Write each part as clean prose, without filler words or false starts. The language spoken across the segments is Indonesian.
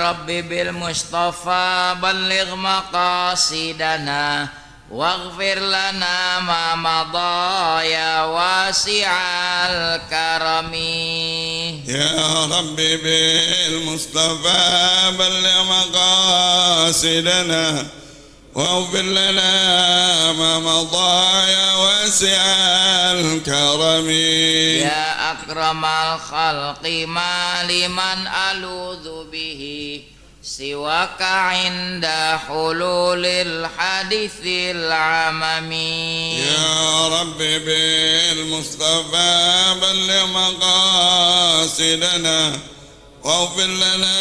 Rabbi bil Mustafa balligh maqasidana waghfir lana ma madha ya wasi'al karami. Ya Rabbi bil Mustafa balligh maqasidana waghfir lana ma madha ya wasi'al karami. Ya akramal khalqi ma liman aludhu bihi siwaka inda hululil hadithil amami. Ya Rabbi bil Mustafa balligh maqasidana waghfir lana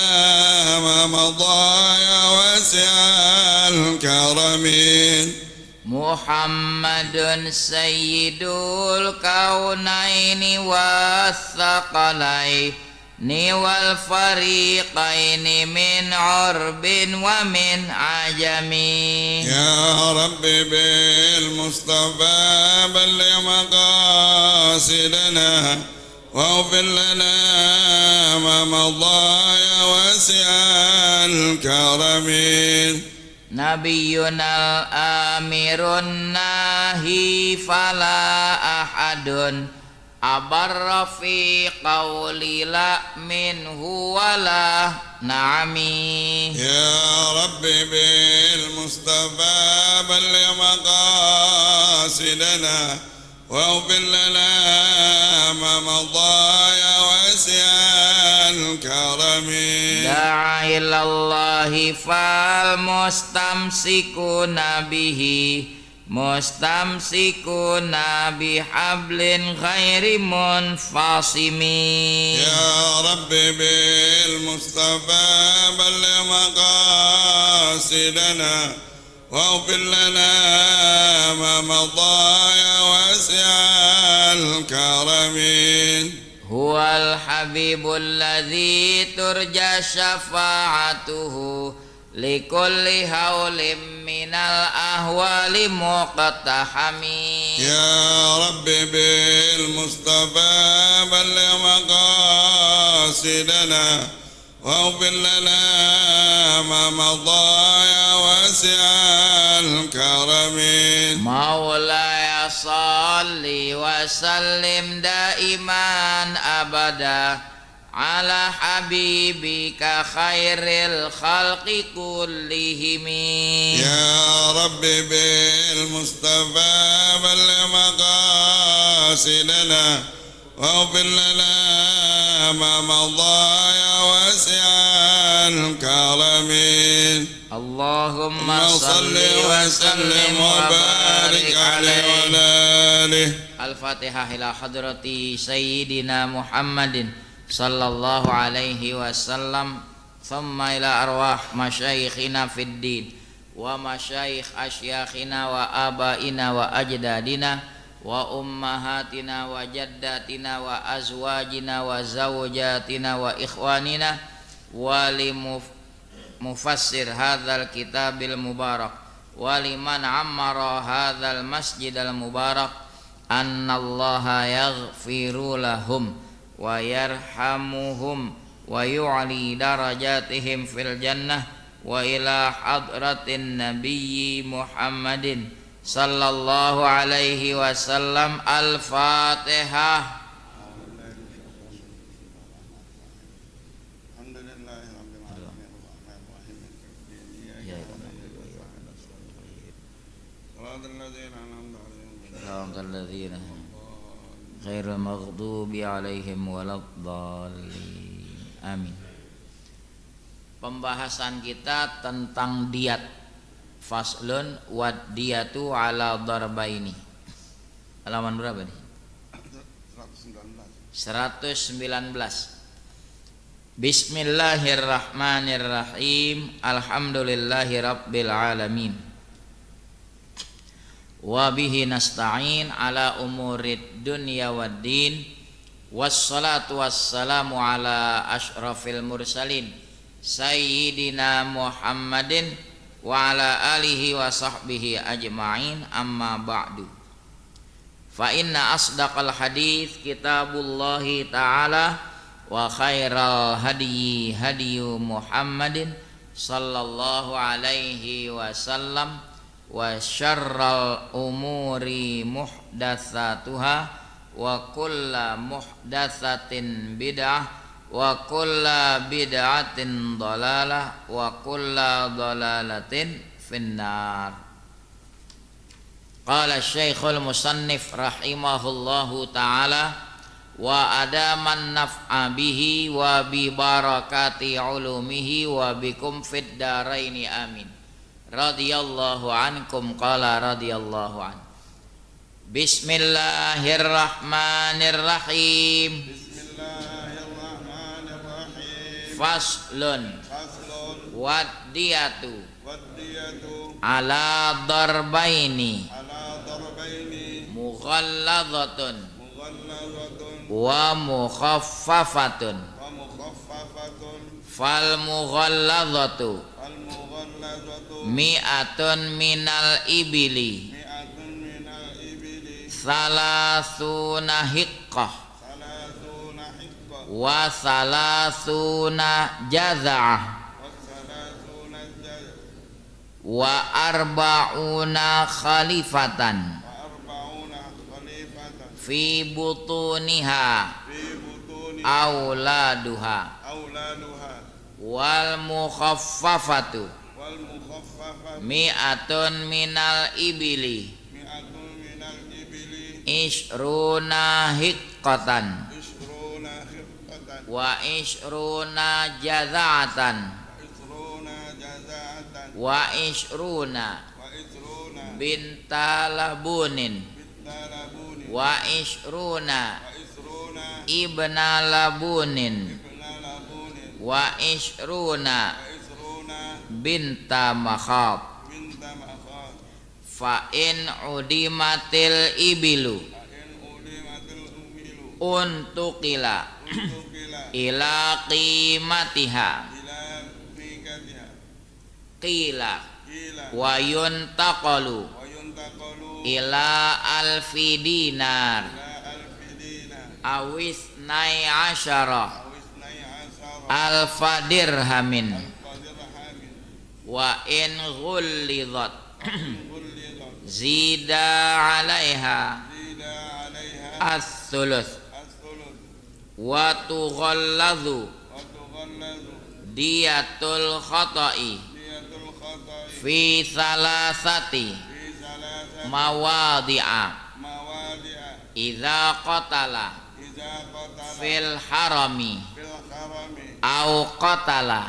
ma madha ya wasi'al karamin. Muhammadun sayyidul kaunaini wathaqalaini wal fariqaini min urbin wa min ajami. Ya Rabbi bil Mustafa balligh maqasidana waghfir lana ma madha ya wasi'al karamin. Nabiyunal amirun nahi fala ahadun abarra fi qawli la minhu wala na'ami. Ya Rabbi bil Mustafa balligh maqasidana waghfir lana ma madha ya wasi'al karamin. Da'a ilallahi fal mustamsikuna bihi mustamsikuna bihablin ghairi munfasimi. Ya Rabbi bil Mustafa balligh maqasidana waghfir lana ma madha ya wasi'al karamin. Huwal habibul ladzi turja syafa'atuhu likulli haulim minal ahwali muqtahami. Ya Rabbi bil Mustafa balligh maqasidana waghfir lana ma madha ya wasi'al karamin. Maulaya salli wa sallim daiman abada ala habibika khairil khalqi kullihimi. Ya Rabbi bil Mustafa balligh maqasidana waghfir lana ma madha ya wasi'al karamin. Allahumma salli wa sallim wa barik alaihi wa alihi. Al-Fatihah ila hadrati Sayyidina Muhammadin sallallahu alaihi wasallam. Thumma ila arwah masyayikhina fid din wa masyayikh asyakhina wa abaina wa ajdadina wa ummahatina wa jaddatina wa azwajina wa zawjatina wa ikhwanina wa mufassir hadzal kitabil mubarak wa liman ammara hadzal masjidal mubarak annallaha yaghfiru lahum wa yarhamuhum wa yu'li darajatihim fil jannah wa ila hadratin nabiyyi Muhammadin sallallahu alaihi wasallam. Al-Fatihah. Ghairil maghdubi alaihim waladdallin. Amin. Pembahasan kita tentang diat. Faslun wad diyatu ala darbaini. Halaman berapa nih? 119. Bismillahirrahmanirrahim. Alhamdulillahi rabbil alamin. Wa bihi nasta'in ala umurid dunya waddin. Wassalatu wassalamu ala ashrafil mursalin Sayyidina Muhammadin wa ala alihi wa sahbihi ajma'in. Amma ba'du. Fa inna asdaqal hadits kitabullahi ta'ala wa khairal hadyi hadyu Muhammadin sallallahu alaihi wasallam wa syarral umuri muhdatsatuha wa kullu muhdatsatin bid'ah wa kullu bid'atin dhalalah wa kullu dhalalatin finnar. Qala Syekhul Musannif rahimahullahu ta'ala wa adaman naf'a bihi wa bi barakati ulumihi wa bikum fid daraini amin. Radhiyallahu ankum qala radhiyallahu an. Bismillahirrahmanirrahim. Bismillahirrahmanirrahim. Faslun waddiyatu ala darbaini mughalladhatun wa mukhaffafatun fal mughalladhatu mi'atun minal ibili salasuna hiqqah wa salasuna jaza'ah wa arba'una khalifatan fi butuniha auladuha wal mukhaffafatu mi'atun minal ibili ishruna hiqqatan wa ishruna jaza'atan wa ishruna binta labunin wa ishruna ibna labunin wa ishruna binta makhab. Fa in udimatil ibilu untukila ila qimatiha qila wa yuntaqalu ila alfi dinar awis nai asyara alfa dirhamin wa in ghullidat zida alaiha as-thuluth wa tughalladhu diyatul khata'i fi salasati mawadi'a idza qatala fil harami au qatala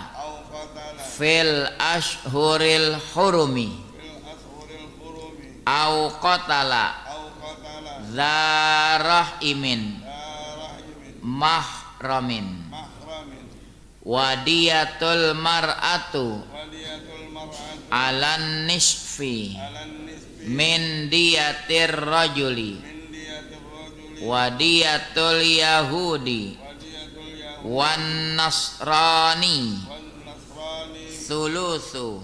fil ashhuril hurumi au qatala dzarahimin mahramin wadiyatul mar'atu alan nisfi min diyatir rajuli wadiyatul yahudi wan nasrani thuluthu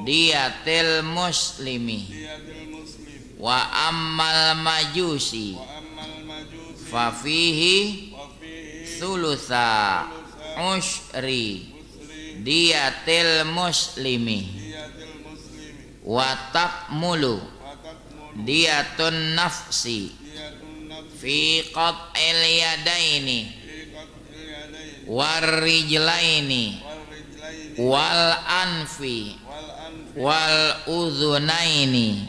diyatil muslimi wa ammal majusi fa fihi thulutha ushri diyatil muslimi wa takmulu diyatun nafsi fi qat'il yadaini war rijlaini wal anfi wal udhunaini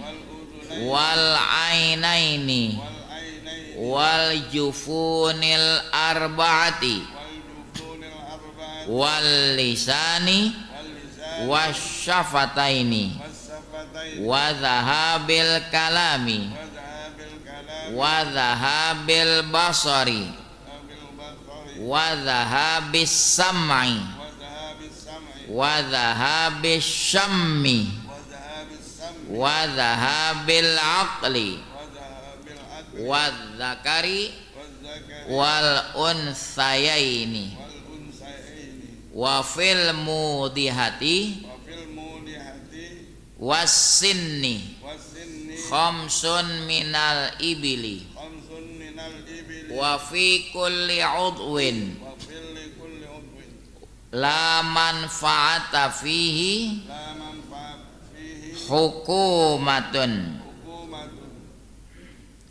wal ainaini wal jufunil arba'ati wal lisani wasyafataini wa dhahabil kalami wa dhahabil basari wa dhahabis sam'i wa dhahabis syammi wa dhahabil aqli wa dzakari wal unsayaini wa fil mudihati wasinni khamsun minal ibili wa fi kulli udwin la manfaata fihi la manfaat fihi hukumatun hukumatun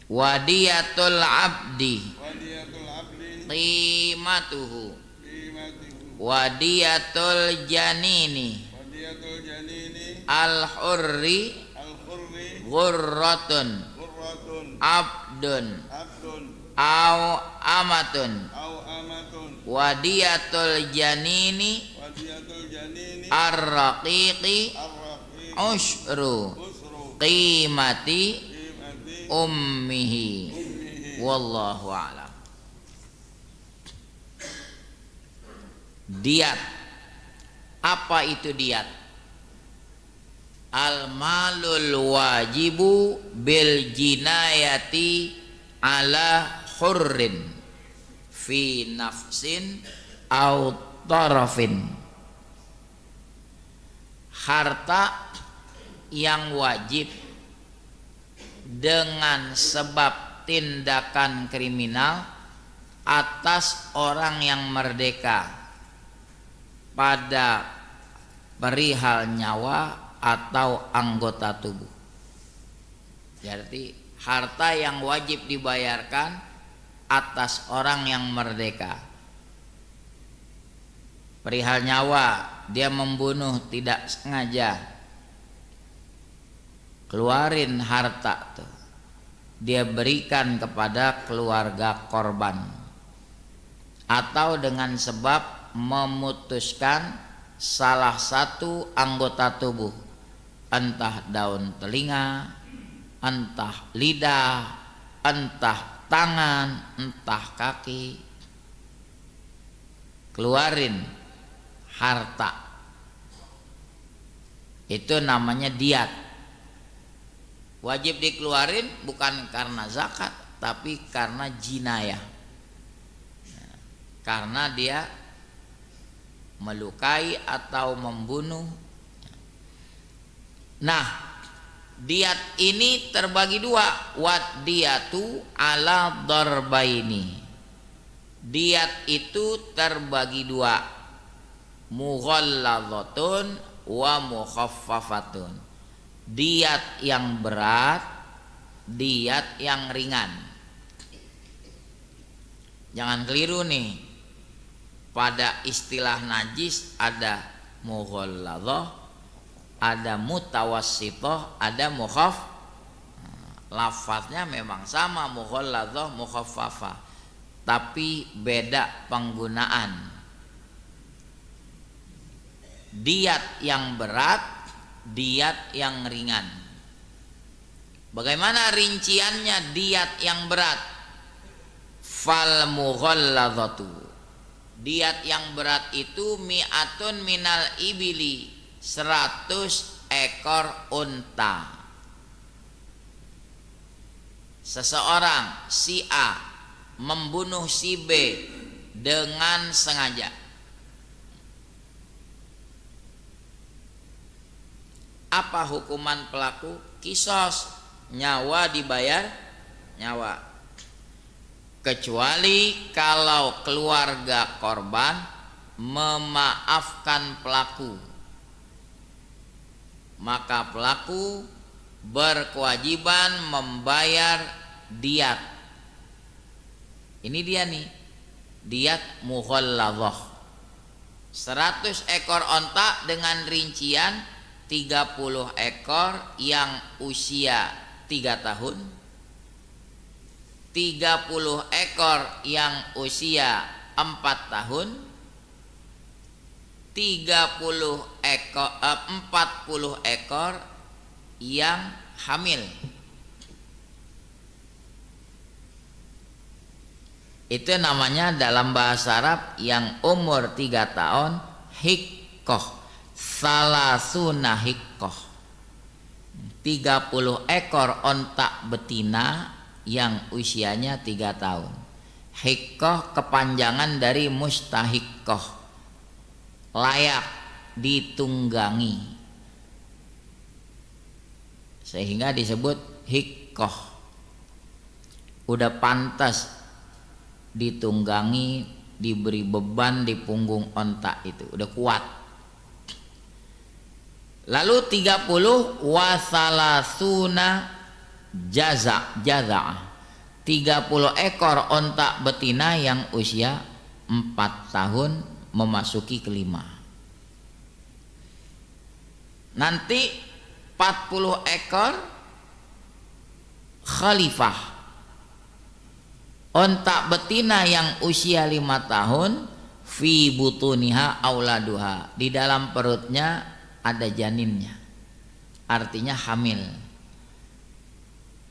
wadiyatul abdi wadiyatul abdi qimatuhu qimatihu wadiyatul janini wadiyatul janini al hurri al-khurri ghurratun qurratun abdun abdun au amatun au amatun wadiyatul janini wadiyatul janini ar-raqiqi ar-raqiq usyru usru qimati qimati ummihi ummihi. wallahu a'lam. Diat, apa itu diat? Al malul wajibu bil jinayati ala hurrin fi nafsin au tarafin. Harta yang wajib dengan sebab tindakan kriminal atas orang yang merdeka pada perihal nyawa atau anggota tubuh. Jadi harta yang wajib dibayarkan atas orang yang merdeka. Perihal nyawa, dia membunuh tidak sengaja, keluarin harta tuh, dia berikan kepada keluarga korban, atau dengan sebab memutuskan salah satu anggota tubuh, entah daun telinga, entah lidah, entah tangan, entah kaki, keluarin harta, itu namanya diat. Wajib dikeluarin bukan karena zakat, tapi karena jinayah, karena dia melukai atau membunuh. Nah, diat ini terbagi dua. Wat diatu ala darbaini. Diat itu terbagi dua, mughalladzatun wa mukhaffafatun. Diat yang berat, diat yang ringan. Jangan keliru nih. Pada istilah najis ada mughalladzah, ada mutawassithah, ada mukhaff. Lafaznya memang sama, mughalladzah, mukhaffafah, tapi beda penggunaan. Diat yang berat, diat yang ringan. Bagaimana rinciannya diat yang berat? Fal mughalladzatu, diat yang berat itu mi'atun minal ibili, 100 ekor unta. Seseorang si A membunuh si B dengan sengaja. Apa hukuman pelaku? Kisos, nyawa dibayar nyawa. Kecuali kalau keluarga korban memaafkan pelaku, maka pelaku berkewajiban membayar diat. Ini dia nih, diat mughalladzah, 100 ekor onta dengan rincian 30 ekor yang usia 3 tahun, 30 ekor yang usia 4 tahun, 40 ekor yang hamil. Itu namanya dalam bahasa Arab yang umur 3 tahun hikkoh, salasuna hikkoh. 30 ekor onta betina yang usianya 3 tahun. Hikkoh kepanjangan dari mustahikkoh, layak ditunggangi, sehingga disebut hikkoh. Udah pantas ditunggangi diberi beban di punggung onta itu udah kuat. Lalu 30 wasalasuna jaza 30 ekor onta betina yang usia 4 tahun memasuki kelima. Nanti 40 ekor khalifah onta betina yang usia 5 tahun fi butuniha auladuha, di dalam perutnya ada janinnya, artinya hamil.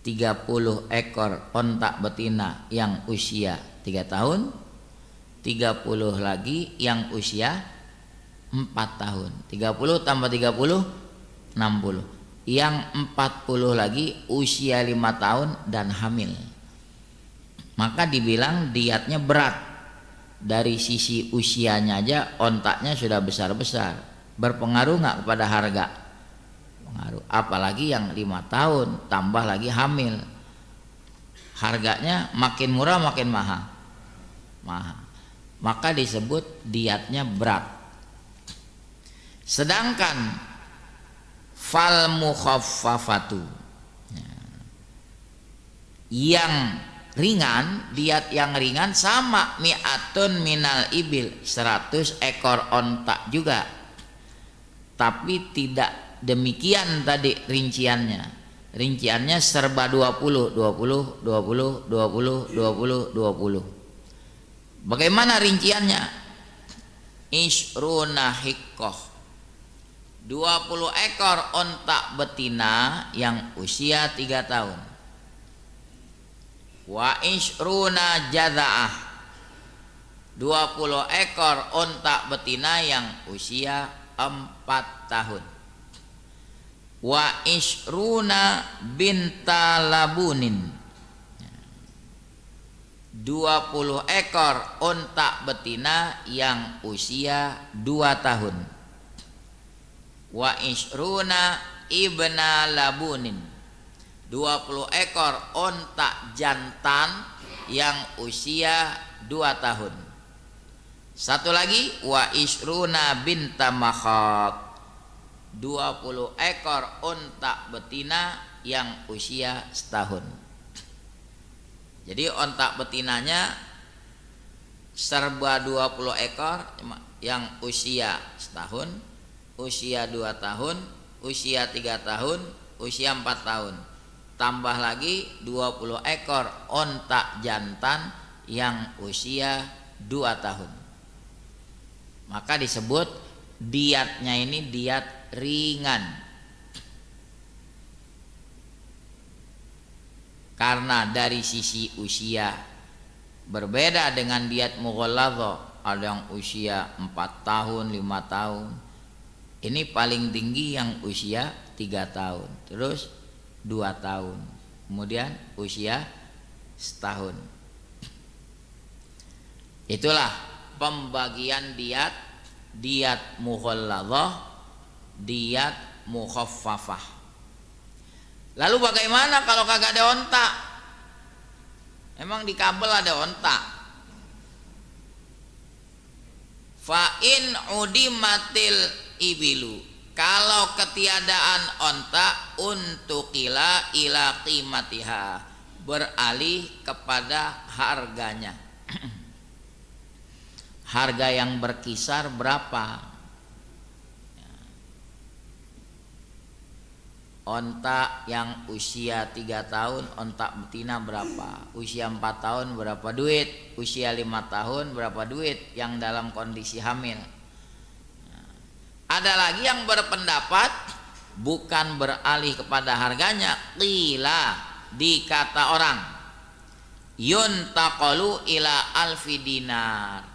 30 ekor onta betina yang usia 3 tahun, 30 lagi yang usia 4 tahun. 30 tambah 30 60. Yang 40 lagi usia 5 tahun dan hamil. Maka dibilang diatnya berat. Dari sisi usianya aja ontaknya sudah besar-besar. Berpengaruh nggak kepada harga? Pengaruh. Apalagi yang 5 tahun tambah lagi hamil, harganya makin murah makin mahal. Maka disebut diatnya berat. Sedangkan fal mukhaffafatu yang ringan, diat yang ringan sama mi'atun minal ibil, 100 ekor onta juga. Tapi tidak demikian tadi rinciannya. Rinciannya serba 20. Bagaimana rinciannya? Isruna hiqqah, 20 ekor onta betina yang usia 3 tahun. Wa isruna jaza'ah, 20 ekor onta betina yang usia 4 tahun. Wa isruna binta labunin, 20 ekor onta betina yang usia 2 tahun. Wa isruna ibna labunin, 20 ekor onta jantan yang usia 2 tahun. Satu lagi wa isruna binta makhad, 20 ekor onta betina yang usia setahun. Jadi onta betinanya serba 20 ekor yang usia setahun, usia 2 tahun, usia 3 tahun, usia 4 tahun. Tambah lagi 20 ekor onta jantan yang usia 2 tahun. Maka disebut diatnya ini diat ringan. Karena dari sisi usia berbeda dengan diat mughalladhah. Ada yang usia 4 tahun, 5 tahun. Ini paling tinggi yang usia 3 tahun. Terus 2 tahun. Kemudian usia setahun. Itulah pembagian diat, diat mughalladhah, diat mukhaffafah. Lalu bagaimana kalau kagak ada onta? Emang di kabel ada onta? Fa in udimatil ibilu, kalau ketiadaan onta untukila ila qimatiha, beralih kepada harganya. Harga yang berkisar berapa? Onta yang usia 3 tahun, onta betina berapa? Usia 4 tahun berapa duit? Usia 5 tahun berapa duit yang dalam kondisi hamil? Ada lagi yang berpendapat bukan beralih kepada harganya, qila, dikata orang, yuntaqalu ila alfi dinar,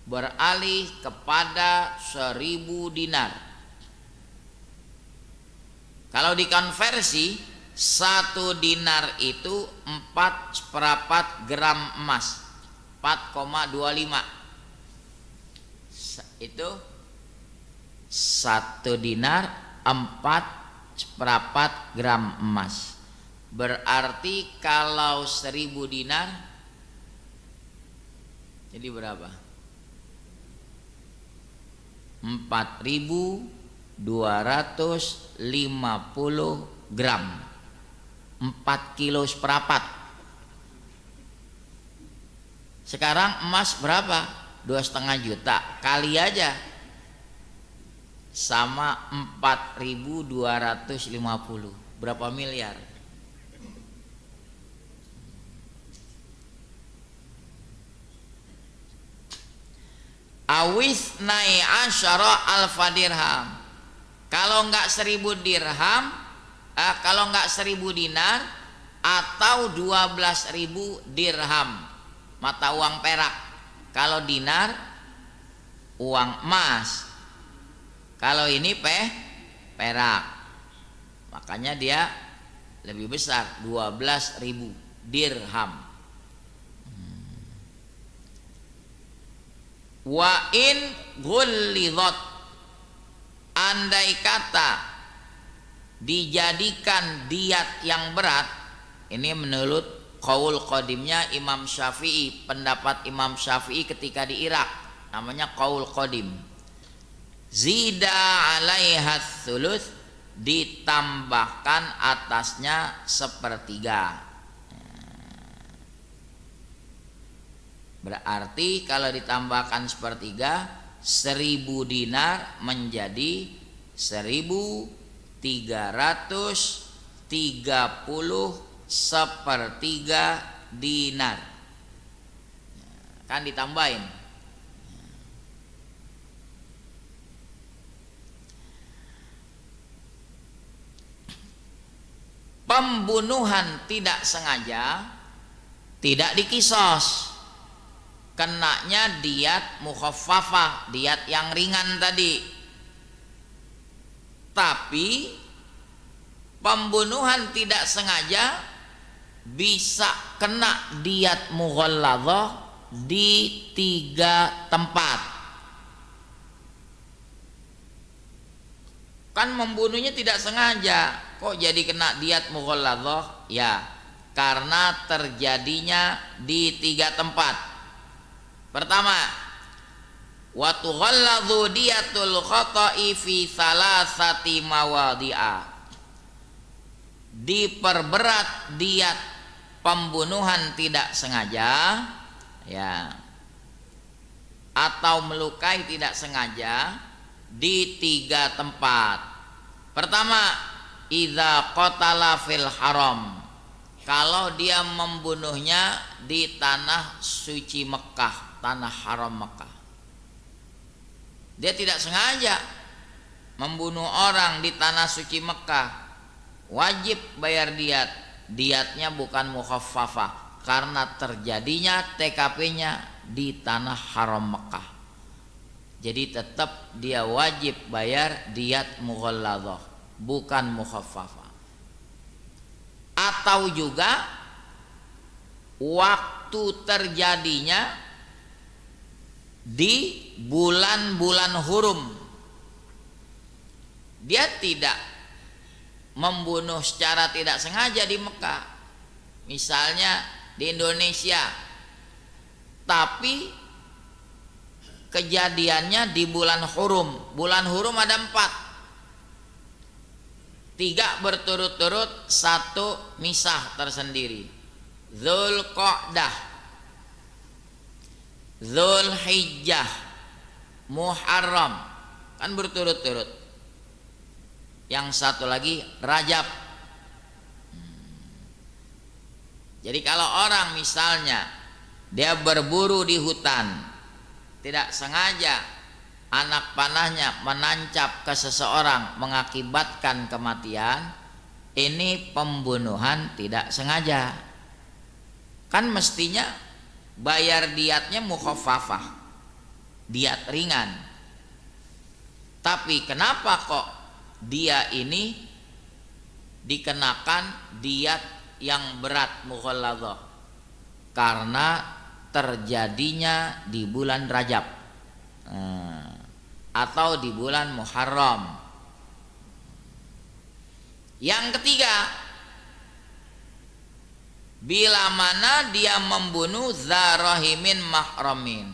beralih kepada 1000 dinar. Kalau dikonversi 1 dinar itu 4/4 gram emas, 4,25. Itu 1 dinar 4/4 gram emas. Berarti kalau 1000 dinar Jadi berapa? 4.250 gram, 4 kilo seperempat. Sekarang emas berapa? 2,5 juta, kali aja sama 4.250, berapa miliar? Awis nai asyara alfa dirham. Kalau enggak 1.000 dirham, kalau enggak 1.000 dinar atau 12.000 dirham, mata uang perak. Kalau dinar uang emas, kalau ini perak, makanya dia lebih besar, 12.000 dirham. Wa in ghullidhat, andai kata dijadikan diat yang berat, ini menurut qaul qadimnya Imam Syafi'i, pendapat Imam Syafi'i ketika di Irak, namanya qaul qadim. Zida alaiha thuluth, ditambahkan atasnya 1/3. Berarti kalau ditambahkan 1/3, 1.000 dinar menjadi 1.330 1/3 dinar. Kan ditambahin. Pembunuhan tidak sengaja tidak dikisos, kenanya diat mukhaffafah, diat yang ringan tadi. Tapi pembunuhan tidak sengaja bisa kena diat mughalladzah di 3 tempat. Kan membunuhnya tidak sengaja, kok jadi kena diat mughalladzah? Ya, karena terjadinya di 3 tempat. Pertama, wa tughalladhu diyatul khata'i fi salasati mawadhi'a, diperberat diat pembunuhan tidak sengaja, ya, atau melukai tidak sengaja di 3 tempat. Pertama, idza qatala fil haram, kalau dia membunuhnya di tanah suci Mekah, tanah haram Mekah. Dia tidak sengaja membunuh orang di tanah suci Mekah, wajib bayar diat. Diatnya bukan mukhaffafah, karena terjadinya TKP-nya di tanah haram Mekah. Jadi tetap dia wajib bayar diat mughalladzah, bukan mukhaffafah. Atau juga waktu terjadinya di bulan-bulan hurum, dia tidak membunuh secara tidak sengaja di Mekah, misalnya di Indonesia, tapi kejadiannya di bulan hurum. Bulan hurum ada 4, 3 berturut-turut, 1 misah tersendiri. Dzulqa'dah, Dzulhijjah, Muharram, kan berturut-turut. Yang satu lagi Rajab. Jadi kalau orang misalnya dia berburu di hutan, tidak sengaja anak panahnya menancap ke seseorang mengakibatkan kematian, ini pembunuhan tidak sengaja. Kan mestinya bayar diatnya mukhaffafah, diat ringan. Tapi kenapa kok dia ini dikenakan diat yang berat mughalladzah? Karena terjadinya di bulan Rajab atau di bulan Muharram. Yang ketiga, bila mana dia membunuh zarahimin mahramin,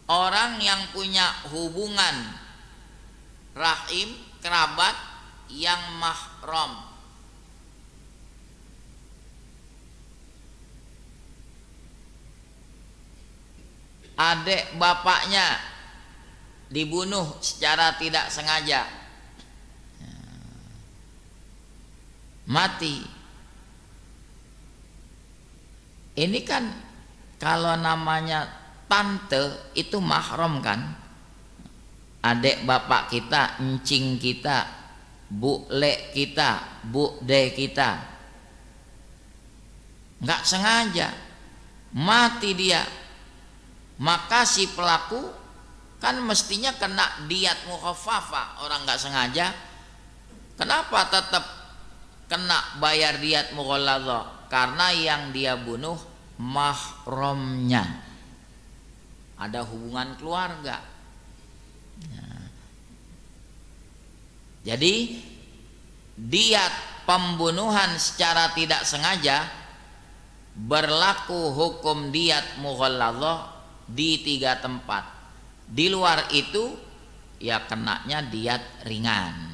orang yang punya hubungan rahim kerabat yang mahram. Adik bapaknya dibunuh secara tidak sengaja, mati. Ini kan kalau namanya tante itu mahram kan, adik bapak kita, encing kita, bu le kita, bu de kita, nggak sengaja mati dia, maka si pelaku kan mestinya kena diat mukhaffafah. Orang nggak sengaja, kenapa tetap kena bayar diat mughalladhah? Karena yang dia bunuh mahramnya, ada hubungan keluarga. Jadi diat pembunuhan secara tidak sengaja berlaku hukum diat mughalladhah di 3 tempat. Di luar itu ya kenanya diat ringan.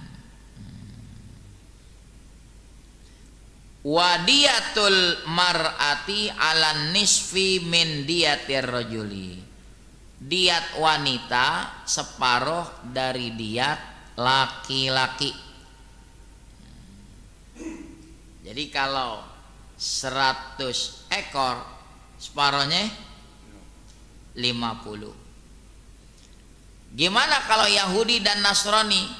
Wadiyatul mar'ati ala nisfi min diatir rajuli, diat wanita separuh dari diat laki-laki. Jadi kalau 100 ekor separuhnya 50. Gimana kalau Yahudi dan Nasrani?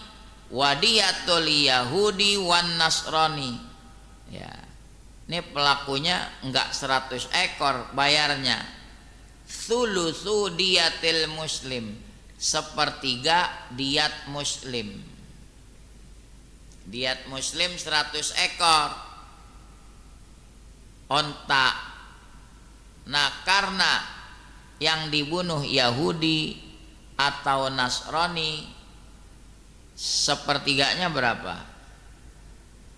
Wadiyatul Yahudi wan Nasrani. Ya, ini pelakunya enggak 100 ekor bayarnya. Thulutsu diatil muslim, 1/3 diat muslim. Diat muslim 100 ekor onta. Nah, karena yang dibunuh Yahudi atau Nasrani, 1/3-nya berapa?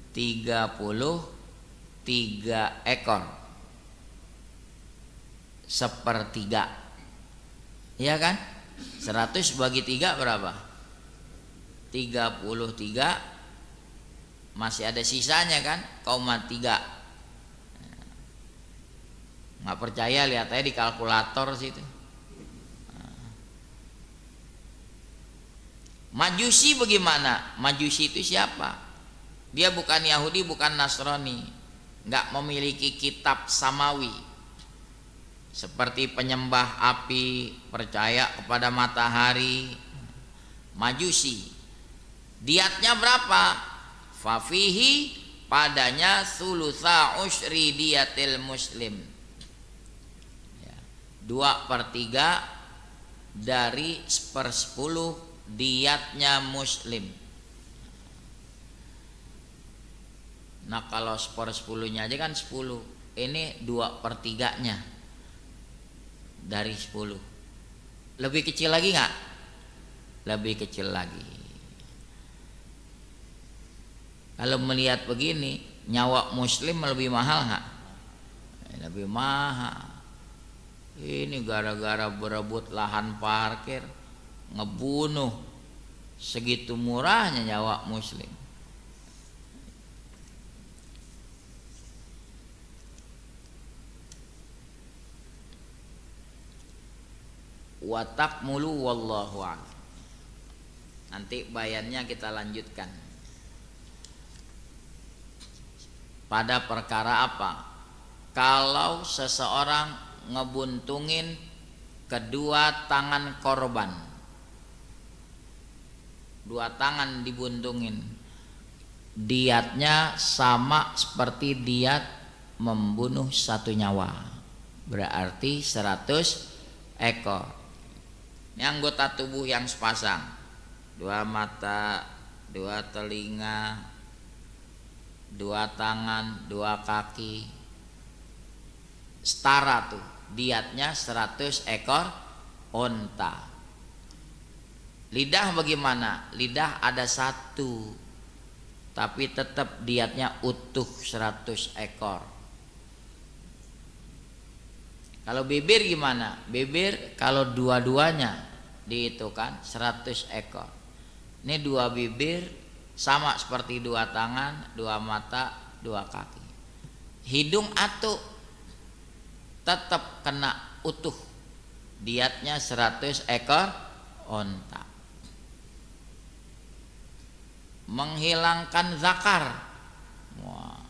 33 ekor. 1/3, iya kan? 100 bagi 3 berapa? 33. Masih ada sisanya kan? 0,3. Nggak percaya lihat aja di kalkulator situ. Majusi bagaimana? Majusi itu siapa? Dia bukan Yahudi, bukan Nasrani, nggak memiliki kitab samawi, seperti penyembah api, percaya kepada matahari. Majusi diatnya berapa? Fafihi, padanya thulutsa usyri diatil muslim, 2/3 dari 1/10 diatnya muslim. Nah, kalau 1/10-nya aja kan 10, ini 2/3-nya dari 10. Lebih kecil lagi nggak? Lebih kecil lagi. Kalau melihat begini, nyawa muslim lebih mahal nggak? Lebih mahal. Ini gara-gara berebut lahan parkir, ngebunuh, segitu murahnya nyawa muslim. Watak mulu wallahu a'lam. Nanti bayannya kita lanjutkan. Pada perkara apa? Kalau seseorang ngebuntungin kedua tangan korban, 2 tangan dibuntungin, diatnya sama seperti diat membunuh 1 nyawa, berarti 100 ekor. Ini anggota tubuh yang sepasang, 2 mata, 2 telinga, 2 tangan, 2 kaki, setara tuh diatnya 100 ekor onta. Lidah bagaimana? Lidah ada 1, tapi tetap diatnya utuh 100 ekor. Kalau bibir gimana? Bibir kalau dua-duanya dihitung 100 ekor. Ini dua bibir sama seperti dua tangan, dua mata, dua kaki. Hidung atu tetap kena utuh. Diatnya 100 ekor onta. Menghilangkan zakar. Wah.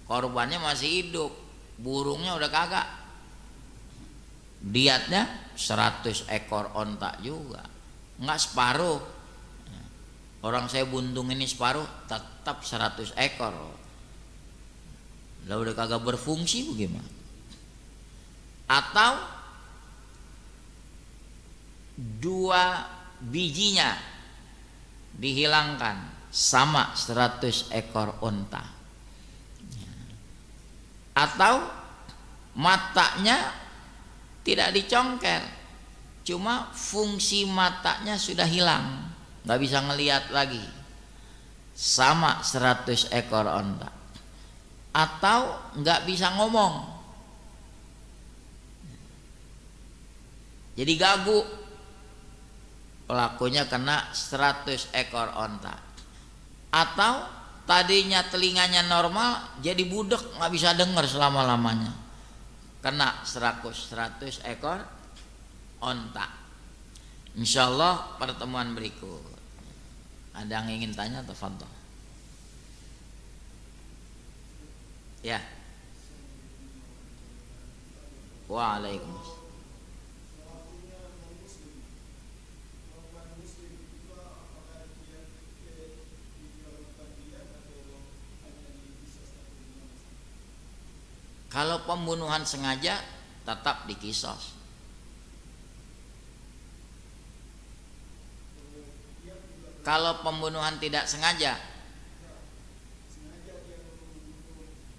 Korbannya masih hidup, burungnya udah kagak. Diatnya 100 ekor onta juga, nggak separuh. Orang saya buntung ini separuh, tetap 100 ekor. Lah udah kagak berfungsi bagaimana? Atau dua bijinya dihilangkan sama 100 ekor onta. Atau matanya tidak dicongkel, cuma fungsi matanya sudah hilang, nggak bisa ngelihat lagi, sama 100 ekor onta. Atau nggak bisa ngomong, jadi gagu, pelakunya kena 100 ekor onta. Atau tadinya telinganya normal jadi budek, nggak bisa dengar selama-lamanya, kena 100 ekor onta. Insyaallah pertemuan berikut. Ada yang ingin tanya? Tafadhol. Ya. Waalaikumsalam. Kalau pembunuhan sengaja tetap dikisos. Kalau pembunuhan tidak sengaja,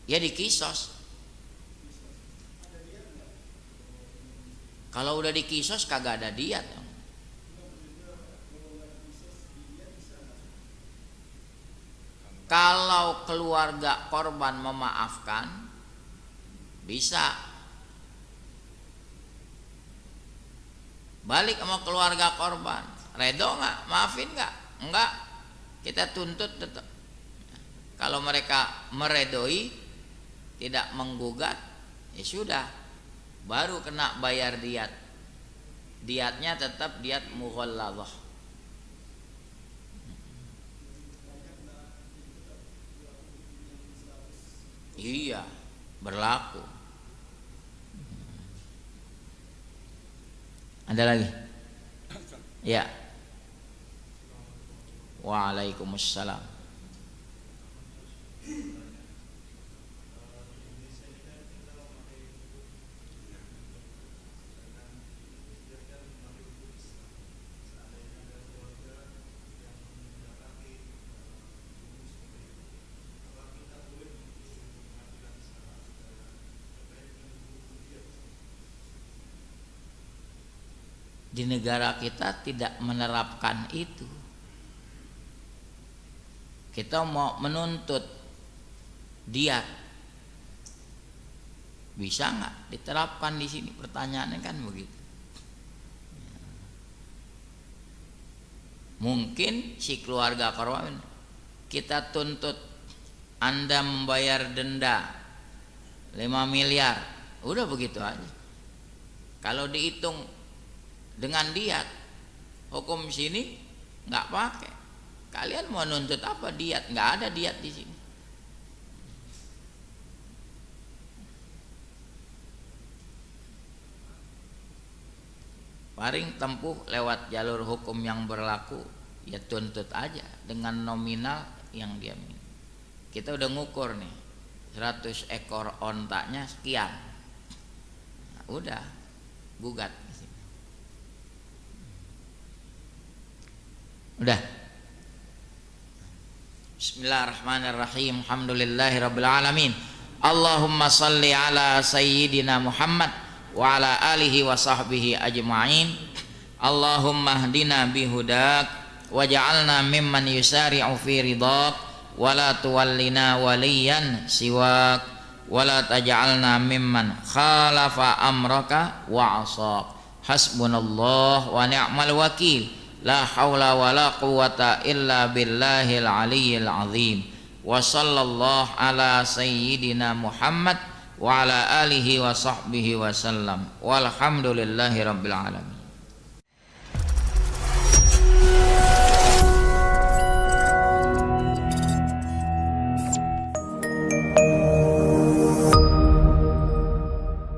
ya dikisos. Kalau udah dikisos kagak ada diat. Kalau keluarga korban memaafkan, bisa balik sama keluarga korban. Redo nggak? Maafin nggak? Enggak. Kita tuntut tetap. Kalau mereka meredoi, tidak menggugat, ya sudah, baru kena bayar diat. Diatnya tetap diat mughalladhah. Iya, berlaku. Ada lagi? Ya. Waalaikumsalam. Di negara kita tidak menerapkan itu. Kita mau menuntut diat, bisa nggak diterapkan di sini? Pertanyaannya kan begitu. Mungkin si keluarga korban kita tuntut Anda membayar denda 5 miliar, udah begitu aja. Kalau dihitung dengan diat, hukum sini nggak pakai. Kalian mau nuntut apa diat? Nggak ada diat di sini. Paling tempuh lewat jalur hukum yang berlaku, ya tuntut aja dengan nominal yang dia minta. Kita udah ngukur nih 100 ekor ontanya sekian, nah, udah gugat. Udah. Bismillahirrahmanirrahim. Alhamdulillahirabbil alamin. Allahumma salli ala sayyidina Muhammad wa ala alihi wa sahbihi ajma'in. Allahumma hdina bihudak waj'alna mimman yusari'u fi ridhak wa la tuwallina waliyan siwak. wala taj'alna mimman khalafa amraka wa 'asa. Hasbunallah wa ni'mal wakil. La haula wala quwata illa billahil aliyyil azim. Wa sallallahu ala sayyidina Muhammad wa ala alihi wa sahbihi wa sallam. Walhamdulillahi rabbil alamin.